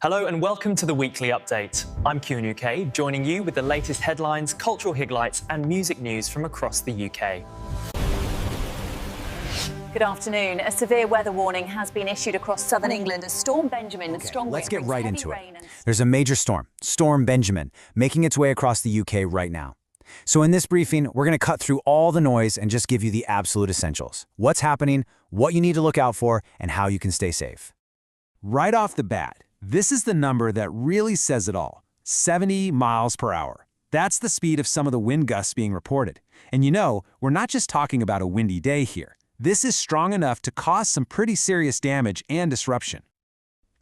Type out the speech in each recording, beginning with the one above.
Hello and welcome to the weekly update. I'm Kieran UK, joining you with the latest headlines, cultural highlights and music news from across the UK. Good afternoon. A severe weather warning has been issued across southern England as Storm Benjamin and strong Let's wind get right brings into heavy it. rain and There's a major storm, Storm Benjamin, making its way across the UK right now. So in this briefing, we're going to cut through all the noise and just give you the absolute essentials. What's happening, what you need to look out for, and how you can stay safe. Right off the bat, this is the number that really says it all, 70 miles per hour. That's the speed of some of the wind gusts being reported. And you know, we're not just talking about a windy day here. This is strong enough to cause some pretty serious damage and disruption.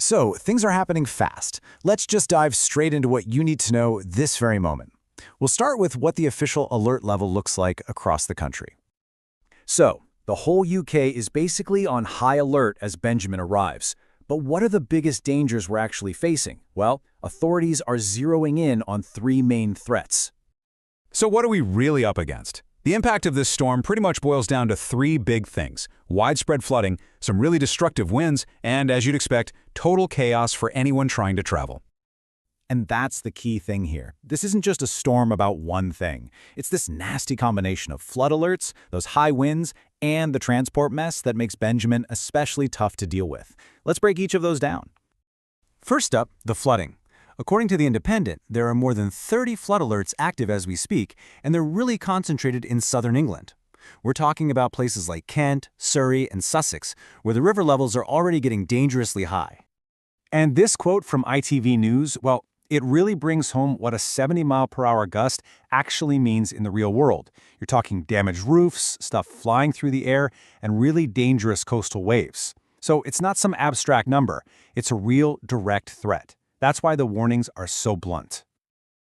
So, things are happening fast. Let's just dive straight into what you need to know this very moment. We'll start with what the official alert level looks like across the country. So, the whole UK is basically on high alert as Benjamin arrives. But what are the biggest dangers we're actually facing? Well, authorities are zeroing in on three main threats. So what are we really up against? The impact of this storm pretty much boils down to three big things: widespread flooding, some really destructive winds, and, as you'd expect, total chaos for anyone trying to travel. And that's the key thing here. This isn't just a storm about one thing. It's this nasty combination of flood alerts, those high winds, and the transport mess that makes Benjamin especially tough to deal with. Let's break each of those down. First up, the flooding. According to The Independent, there are more than 30 flood alerts active as we speak, and they're really concentrated in southern England. We're talking about places like Kent, Surrey, and Sussex, where the river levels are already getting dangerously high. And this quote from ITV News, well, it really brings home what a 70-mile-per-hour gust actually means in the real world. You're talking damaged roofs, stuff flying through the air, and really dangerous coastal waves. So it's not some abstract number. It's a real, direct threat. That's why the warnings are so blunt.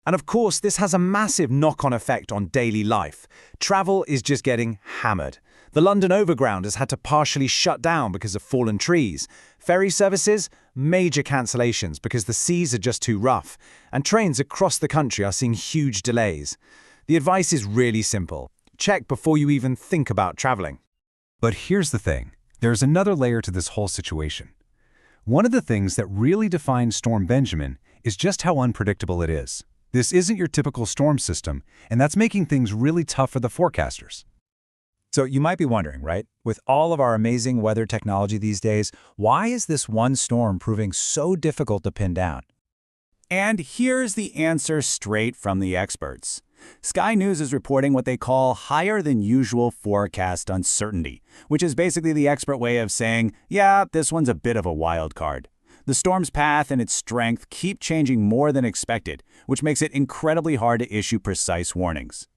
And of course, this has a massive knock-on effect on daily life. Travel is just getting hammered. The London Overground has had to partially shut down because of fallen trees. Ferry services, major cancellations because the seas are just too rough. And trains across the country are seeing huge delays. The advice is really simple. Check before you even think about traveling. But here's the thing. There's another layer to this whole situation. One of the things that really defines Storm Benjamin is just how unpredictable it is. This isn't your typical storm system, and that's making things really tough for the forecasters. So you might be wondering, right? With all of our amazing weather technology these days, why is this one storm proving so difficult to pin down? And here's the answer straight from the experts. Sky News is reporting what they call higher than usual forecast uncertainty, which is basically the expert way of saying, yeah, this one's a bit of a wild card. The storm's path and its strength keep changing more than expected, which makes it incredibly hard to issue precise warnings.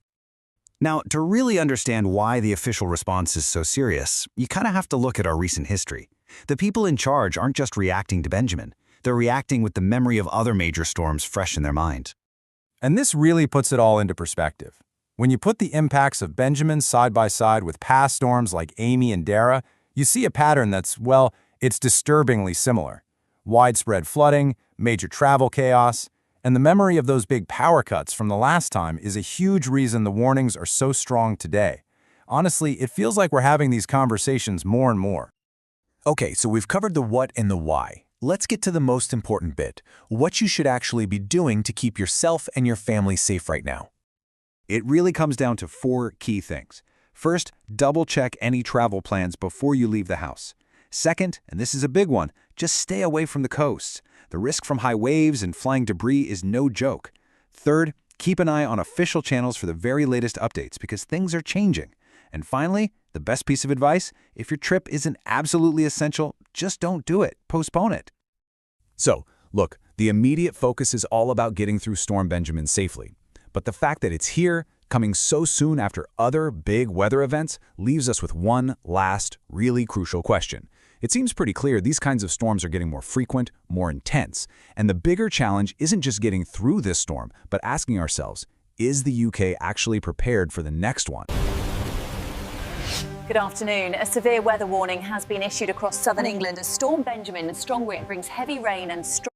Now, to really understand why the official response is so serious, you kind of have to look at our recent history. The people in charge aren't just reacting to Benjamin. They're reacting with the memory of other major storms fresh in their mind. And this really puts it all into perspective. When you put the impacts of Benjamin side by side with past storms like Amy and Dara, you see a pattern that's, well, it's disturbingly similar. Widespread flooding, major travel chaos, and the memory of those big power cuts from the last time is a huge reason the warnings are so strong today. Honestly, it feels like we're having these conversations more and more. Okay, so we've covered the what and the why. Let's get to the most important bit, what you should actually be doing to keep yourself and your family safe right now. It really comes down to four key things. First, double-check any travel plans before you leave the house. Second, and this is a big one, just stay away from the coast. The risk from high waves and flying debris is no joke. Third, keep an eye on official channels for the very latest updates because things are changing. And finally, the best piece of advice, if your trip isn't absolutely essential, just don't do it. Postpone it. So, look, the immediate focus is all about getting through Storm Benjamin safely. But the fact that it's here, coming so soon after other big weather events, leaves us with one last, really crucial question. It seems pretty clear these kinds of storms are getting more frequent, more intense, and the bigger challenge isn't just getting through this storm, but asking ourselves, is the UK actually prepared for the next one? Good afternoon. A severe weather warning has been issued across southern England as Storm Benjamin and strong wind brings heavy rain and strong